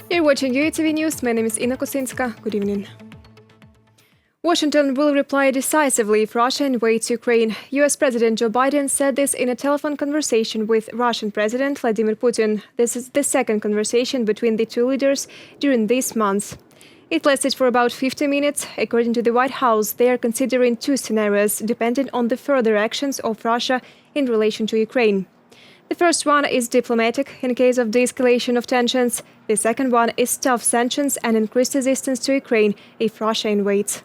You're watching UATV News. My name is Ina Kosinska. Good evening. Washington will reply decisively if Russia invades Ukraine. US President Joe Biden said this in a telephone conversation with Russian President Vladimir Putin. This is the second conversation between the two leaders during these months. It lasted for about 50 minutes. According to the White House, they are considering two scenarios depending on the further actions of Russia in relation to Ukraine. The first one is diplomatic in case of de-escalation of tensions. The second one is tough sanctions and increased resistance to Ukraine if Russia invades.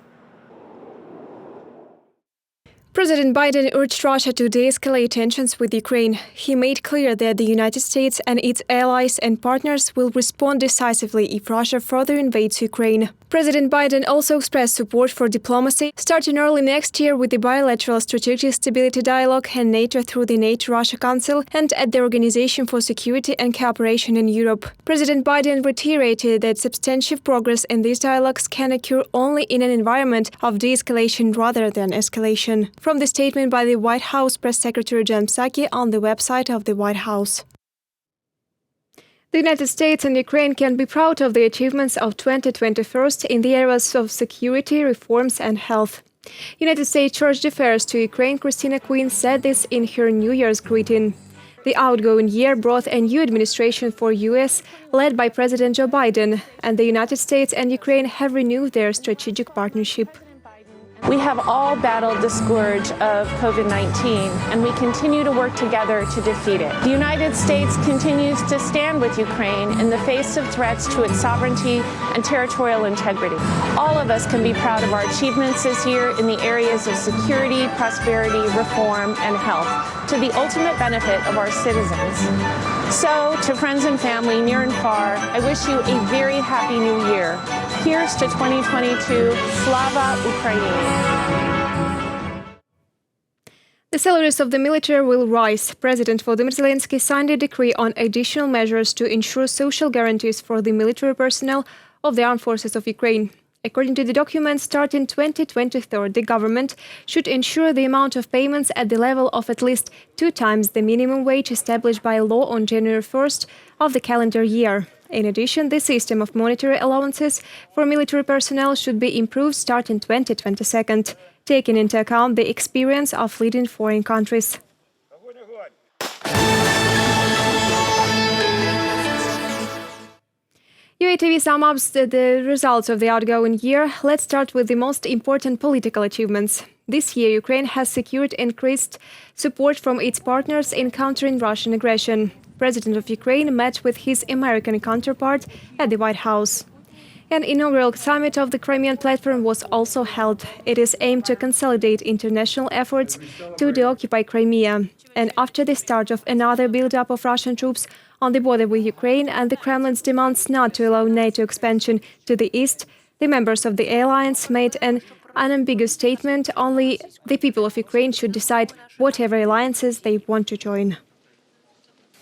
President Biden urged Russia to de-escalate tensions with Ukraine. He made clear that the United States and its allies and partners will respond decisively if Russia further invades Ukraine. President Biden also expressed support for diplomacy, starting early next year with the bilateral strategic stability dialogue and NATO through the NATO-Russia Council and at the Organization for Security and Cooperation in Europe. President Biden reiterated that substantive progress in these dialogues can occur only in an environment of de-escalation rather than escalation. From the statement by the White House Press Secretary Jen Psaki on the website of the White House. The United States and Ukraine can be proud of the achievements of 2021 in the areas of security, reforms and health. United States Chargé Affairs to Ukraine Kvien said this in her New Year's greeting. The outgoing year brought a new administration for US, led by President Joe Biden, and the United States and Ukraine have renewed their strategic partnership. We have all battled the scourge of COVID-19, and we continue to work together to defeat it. The United States continues to stand with Ukraine in the face of threats to its sovereignty and territorial integrity. All of us can be proud of our achievements this year in the areas of security, prosperity, reform, and health, to the ultimate benefit of our citizens. So, to friends and family near and far, I wish you a very happy new year. Here's to 2022. Slava Ukraini. The salaries of the military will rise. President Volodymyr Zelensky signed a decree on additional measures to ensure social guarantees for the military personnel of the armed forces of Ukraine. According to the document, starting 2023, the government should ensure the amount of payments at the level of at least 2 times the minimum wage established by law on January 1st of the calendar year. In addition, the system of monetary allowances for military personnel should be improved starting 2022, taking into account the experience of leading foreign countries. UATV sums up the results of the outgoing year. Let's start with the most important political achievements. This year, Ukraine has secured increased support from its partners in countering Russian aggression. President of Ukraine met with his American counterpart at the White House. An inaugural summit of the Crimean platform was also held. It is aimed to consolidate international efforts to deoccupy Crimea. And after the start of another build-up of Russian troops on the border with Ukraine and the Kremlin's demands not to allow NATO expansion to the east, the members of the alliance made an unambiguous statement: only the people of Ukraine should decide whatever alliances they want to join.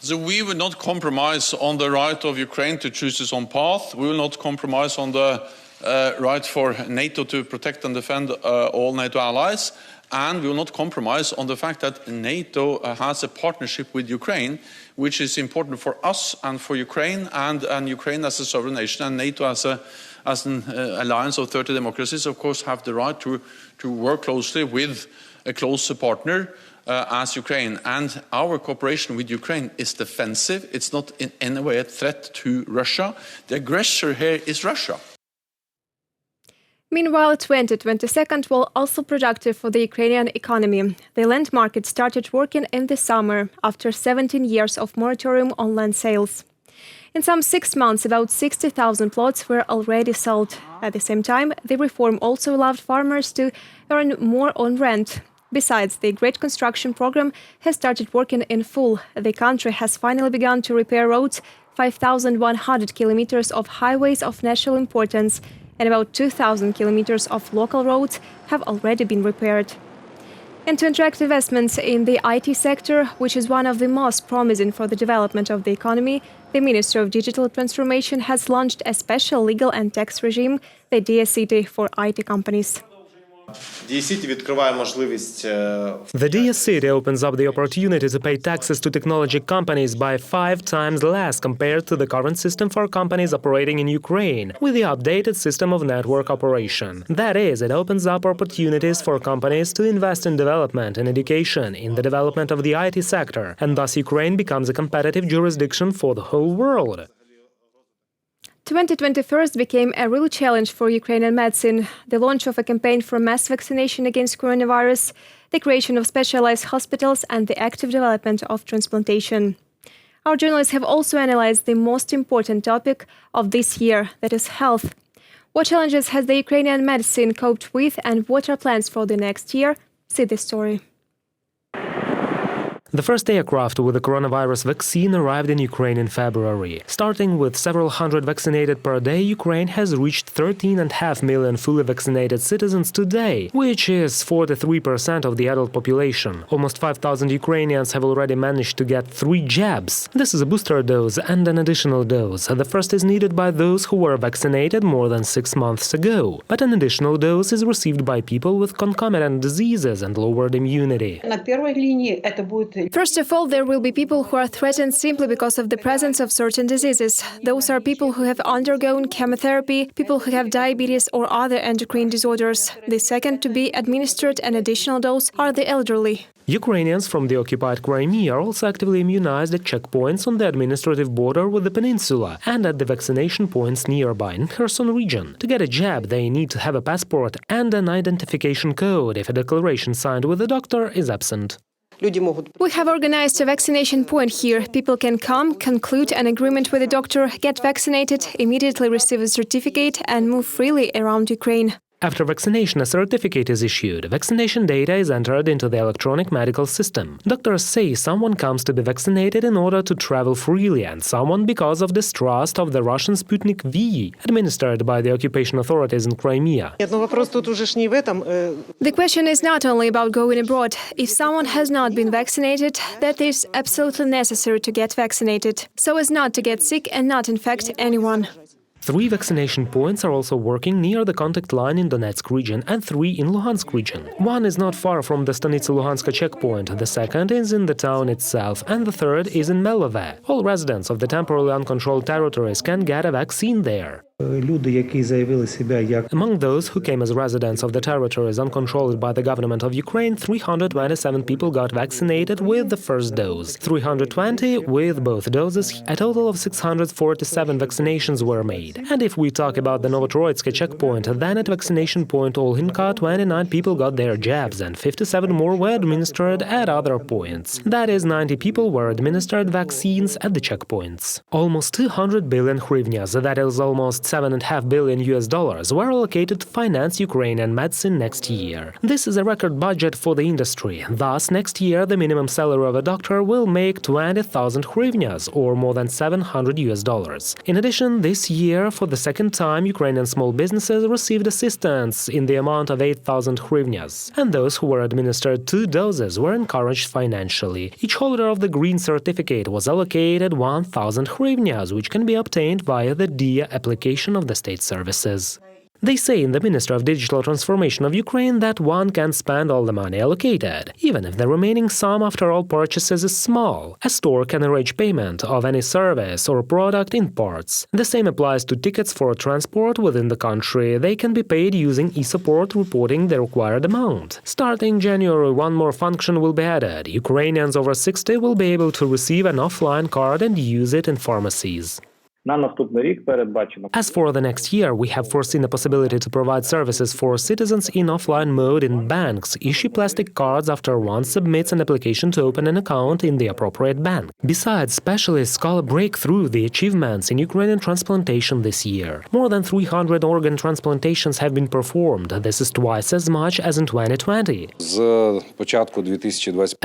So we will not compromise on the right of Ukraine to choose its own path. We will not compromise on the right for NATO to protect and defend all NATO allies. And we will not compromise on the fact that NATO has a partnership with Ukraine, which is important for us and for Ukraine, and Ukraine as a sovereign nation and NATO as an alliance of 30 democracies, of course, have the right to work closely with a close partner as Ukraine. And our cooperation with Ukraine is defensive. It's not in any way a threat to Russia. The aggressor here is Russia. Meanwhile, 2022 was also productive for the Ukrainian economy. The land market started working in the summer after 17 years of moratorium on land sales. In some 6 months, about 60,000 plots were already sold. At the same time, the reform also allowed farmers to earn more on rent. Besides, the Great Construction Program has started working in full. The country has finally begun to repair roads, 5,100 kilometers of highways of national importance, and about 2,000 kilometers of local roads have already been repaired. And to attract investments in the IT sector, which is one of the most promising for the development of the economy, the Ministry of Digital Transformation has launched a special legal and tax regime, the DSCT, for IT companies. The DSCity opens up the opportunity to pay taxes to technology companies by 5 times less compared to the current system for companies operating in Ukraine, with the updated system of network operation. That is, it opens up opportunities for companies to invest in development and education, in the development of the IT sector, and thus Ukraine becomes a competitive jurisdiction for the whole world. 2021 became a real challenge for Ukrainian medicine. The launch of a campaign for mass vaccination against coronavirus, the creation of specialized hospitals, and the active development of transplantation. Our journalists have also analyzed the most important topic of this year, that is health. What challenges has the Ukrainian medicine coped with, and what are plans for the next year? See this story. The first aircraft with the coronavirus vaccine arrived in Ukraine in February. Starting with several hundred vaccinated per day, Ukraine has reached 13.5 million fully vaccinated citizens today, which is 43% of the adult population. Almost 5,000 Ukrainians have already managed to get 3 jabs. This is a booster dose and an additional dose. The first is needed by those who were vaccinated more than 6 months ago, but an additional dose is received by people with concomitant diseases and lowered immunity. First of all, there will be people who are threatened simply because of the presence of certain diseases. Those are people who have undergone chemotherapy, people who have diabetes or other endocrine disorders. The second to be administered an additional dose are the elderly. Ukrainians from the occupied Crimea are also actively immunized at checkpoints on the administrative border with the peninsula and at the vaccination points nearby in Kherson region. To get a jab, they need to have a passport and an identification code if a declaration signed with a doctor is absent. We have organized a vaccination point here. People can come, conclude an agreement with a doctor, get vaccinated, immediately receive a certificate, and move freely around Ukraine. After vaccination, a certificate is issued. Vaccination data is entered into the electronic medical system. Doctors say someone comes to be vaccinated in order to travel freely, and someone because of distrust of the Russian Sputnik V, administered by the occupation authorities in Crimea. The question is not only about going abroad. If someone has not been vaccinated, that is absolutely necessary to get vaccinated, so as not to get sick and not infect anyone. 3 vaccination points are also working near the contact line in Donetsk region and 3 in Luhansk region. One is not far from the Stanitsa Luhanska checkpoint, the second is in the town itself, and the third is in Melove. All residents of the temporarily uncontrolled territories can get a vaccine there. Among those who came as residents of the territories uncontrolled by the government of Ukraine, 327 people got vaccinated with the first dose, 320 with both doses. A total of 647 vaccinations were made. And if we talk about the Novotroitsk checkpoint, then at vaccination point Olhinka, 29 people got their jabs and 57 more were administered at other points. That is, 90 people were administered vaccines at the checkpoints. Almost 200 billion hryvnias, that is almost $7.5 billion were allocated to finance Ukrainian medicine next year. This is a record budget for the industry. Thus, next year the minimum salary of a doctor will make 20,000 hryvnias, or more than $700. In addition, this year, for the second time, Ukrainian small businesses received assistance in the amount of 8,000 hryvnias, and those who were administered 2 doses were encouraged financially. Each holder of the green certificate was allocated 1,000 hryvnias, which can be obtained via the DIA application of the state services. They say in the Ministry of Digital Transformation of Ukraine that one can spend all the money allocated, even if the remaining sum after all purchases is small. A store can arrange payment of any service or product in parts. The same applies to tickets for transport within the country. They can be paid using e-support reporting the required amount. Starting January, one more function will be added. Ukrainians over 60 will be able to receive an offline card and use it in pharmacies. As for the next year, we have foreseen the possibility to provide services for citizens in offline mode in banks, issue plastic cards after one submits an application to open an account in the appropriate bank. Besides, specialists break through the achievements in Ukrainian transplantation this year. More than 300 organ transplantations have been performed. This is twice as much as in 2020.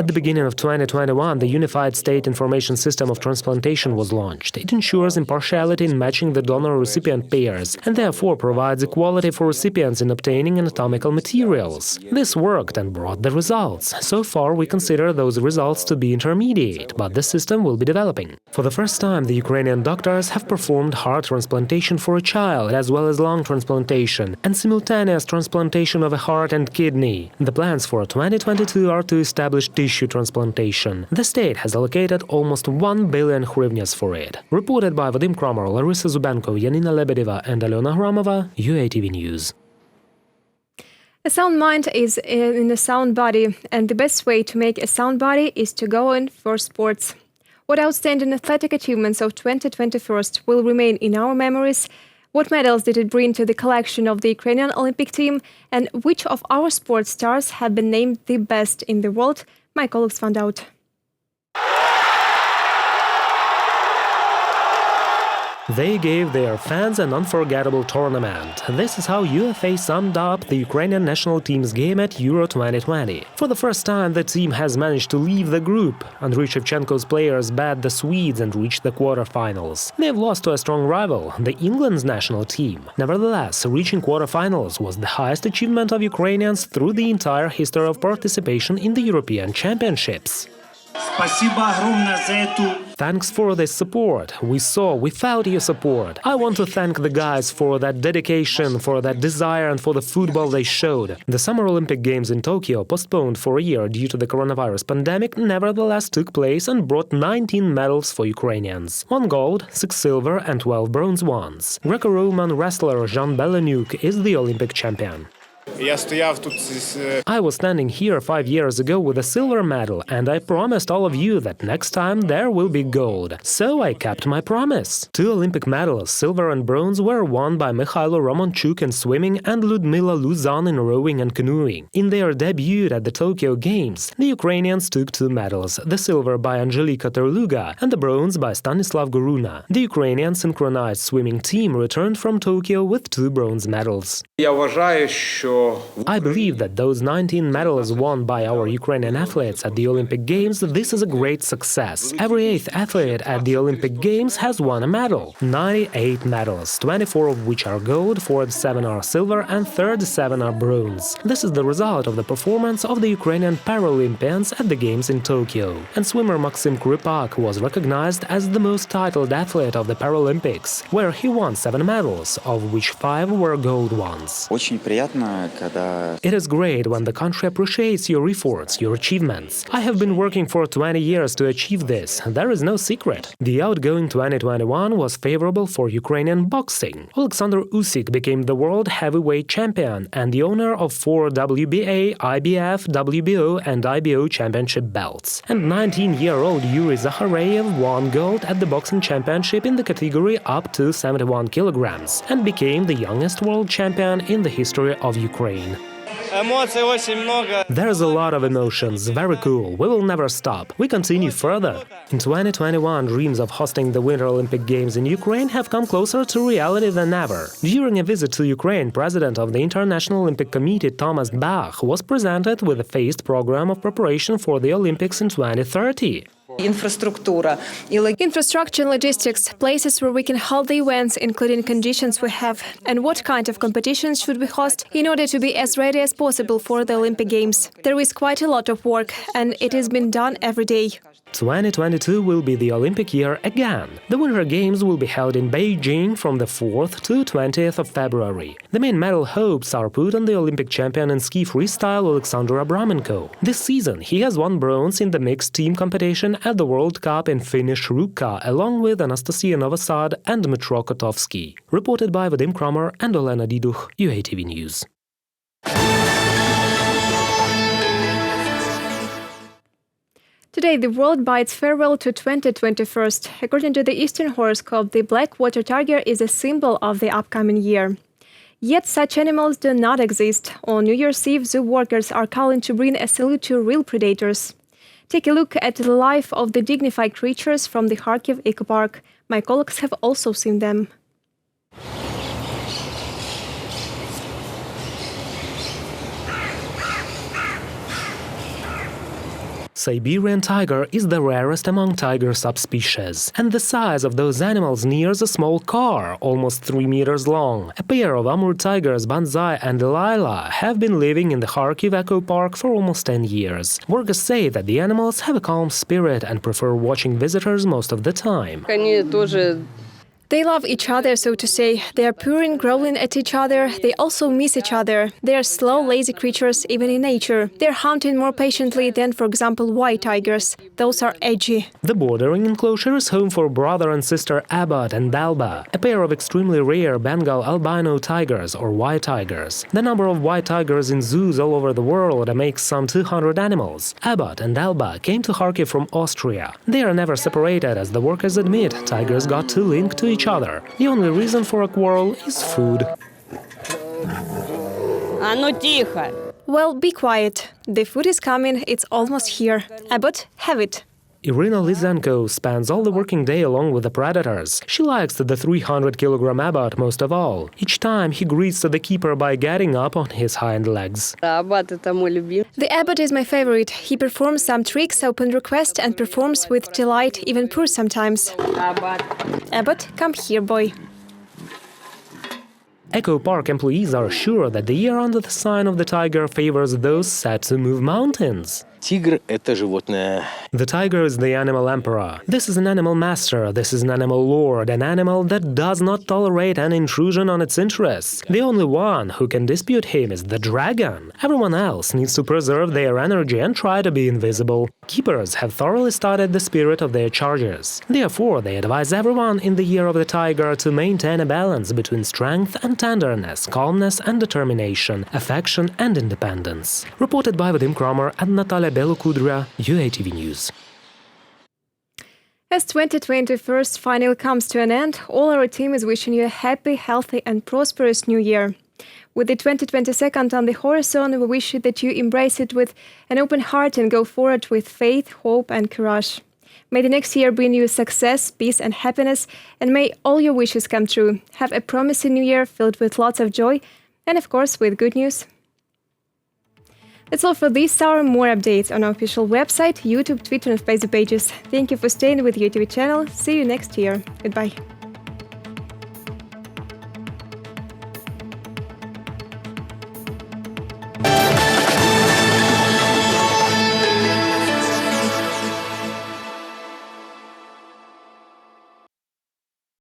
At the beginning of 2021, the Unified State Information System of Transplantation was launched. It ensures impartiality impartiality in matching the donor-recipient pairs, and therefore provides equality for recipients in obtaining anatomical materials. This worked and brought the results. So far, we consider those results to be intermediate, but the system will be developing. For the first time, the Ukrainian doctors have performed heart transplantation for a child, as well as lung transplantation, and simultaneous transplantation of a heart and kidney. The plans for 2022 are to establish tissue transplantation. The state has allocated almost 1 billion hryvnias for it. Reported by Vadim Kramer, Larissa Zubenko, Yanina Lebedeva and Alena Hramova, UATV News. A sound mind is in a sound body, and the best way to make a sound body is to go in for sports. What outstanding athletic achievements of 2021 will remain in our memories? What medals did it bring to the collection of the Ukrainian Olympic team? And which of our sports stars have been named the best in the world? My colleagues found out. They gave their fans an unforgettable tournament. This is how UEFA summed up the Ukrainian national team's game at Euro 2020. For the first time, the team has managed to leave the group. Andriy Shevchenko's players bat the Swedes and reached the quarterfinals. They've lost to a strong rival, the England's national team. Nevertheless, reaching quarterfinals was the highest achievement of Ukrainians through the entire history of participation in the European Championships. Thanks for this support. We felt your support. I want to thank the guys for that dedication, for that desire and for the football they showed. The Summer Olympic Games in Tokyo, postponed for a year due to the coronavirus pandemic, nevertheless took place and brought 19 medals for Ukrainians. 1 gold, 6 silver and 12 bronze ones. Greco-Roman wrestler Jean Beleniuk is the Olympic champion. I was standing here 5 years ago with a silver medal, and I promised all of you that next time there will be gold. So I kept my promise. 2 Olympic medals, silver and bronze, were won by Mikhailo Romanchuk in swimming and Ludmila Luzan in rowing and canoeing. In their debut at the Tokyo Games, the Ukrainians took 2 medals, the silver by Angelika Terluga and the bronze by Stanislav Goruna. The Ukrainian synchronized swimming team returned from Tokyo with 2 bronze medals. I believe that those 19 medals won by our Ukrainian athletes at the Olympic Games, this is a great success. Every 8th athlete at the Olympic Games has won a medal. 98 medals, 24 of which are gold, 7 are silver and 7 are bronze. This is the result of the performance of the Ukrainian Paralympians at the Games in Tokyo. And swimmer Maxim Krypak was recognized as the most titled athlete of the Paralympics, where he won 7 medals, of which 5 were gold ones. It is great when the country appreciates your efforts, your achievements. I have been working for 20 years to achieve this. There is no secret. The outgoing 2021 was favorable for Ukrainian boxing. Alexander Usyk became the world heavyweight champion and the owner of 4 WBA, IBF, WBO and IBO championship belts. And 19-year-old Yuri Zakharev won gold at the boxing championship in the category up to 71 kilograms and became the youngest world champion in the history of Ukraine. There's a lot of emotions, very cool, we will never stop, we continue further. In 2021, dreams of hosting the Winter Olympic Games in Ukraine have come closer to reality than ever. During a visit to Ukraine, President of the International Olympic Committee Thomas Bach was presented with a phased program of preparation for the Olympics in 2030. Infrastructure and logistics, places where we can hold the events, including conditions we have, and what kind of competitions should we host in order to be as ready as possible for the Olympic Games. There is quite a lot of work, and it is being done every day. 2022 will be the Olympic year again. The Winter Games will be held in Beijing from the 4th to 20th of February. The main medal hopes are put on the Olympic champion in ski freestyle Alexander Abramenko. This season he has won bronze in the mixed team competition at the World Cup in Finnish Rukka, along with Anastasia Novosad and Dmytro Kotovsky. Reported by Vadim Kramer and Olena Diduch, UATV News. Today, the world bids farewell to 2021. According to the Eastern horoscope, the black water tiger is a symbol of the upcoming year. Yet such animals do not exist. On New Year's Eve, zoo workers are calling to bring a salute to real predators. Take a look at the life of the dignified creatures from the Kharkiv Eco Park. My colleagues have also seen them. Siberian tiger is the rarest among tiger subspecies, and the size of those animals nears a small car, almost 3 meters long. A pair of Amur tigers, Banzai and Delilah, have been living in the Kharkiv Eco Park for almost 10 years. Workers say that the animals have a calm spirit and prefer watching visitors most of the time. They love each other, so to say. They are purring, growling at each other. They also miss each other. They are slow, lazy creatures, even in nature. They are hunting more patiently than, for example, white tigers. Those are edgy. The bordering enclosure is home for brother and sister Abbott and Dalba, a pair of extremely rare Bengal albino tigers or white tigers. The number of white tigers in zoos all over the world makes some 200 animals. Abbott and Dalba came to Kharkiv from Austria. They are never separated, as the workers admit. Tigers got too linked to each other. The only reason for a quarrel is food. Well, be quiet. The food is coming, it's almost here. Abbott, have it. Irina Lysenko spends all the working day along with the predators. She likes the 300-kilogram Abbott most of all. Each time he greets the keeper by getting up on his hind legs. The Abbott is my favorite. He performs some tricks upon request and performs with delight, even purrs sometimes. Abbott, come here, boy. Eco Park employees are sure that the year under the sign of the tiger favors those set to move mountains. Тигр – это животное. The tiger is the animal emperor. This is an animal master, this is an animal lord, an animal that does not tolerate any intrusion on its interests. The only one who can dispute him is the dragon. Everyone else needs to preserve their energy and try to be invisible. Keepers have thoroughly studied the spirit of their charges. Therefore, they advise everyone in the year of the tiger to maintain a balance between strength and tenderness, calmness and determination, affection and independence. Reported by Vadim Kramer and Natalia Belokudria, UATV News. As 2021's final comes to an end, all our team is wishing you a happy, healthy and prosperous new year. With the 2022nd on the horizon, we wish you that you embrace it with an open heart and go forward with faith, hope and courage. May the next year bring you success, peace and happiness, and may all your wishes come true. Have a promising new year filled with lots of joy and, of course, with good news. That's all for this hour. More updates on our official website, YouTube, Twitter and Facebook pages. Thank you for staying with the UATV channel. See you next year. Goodbye.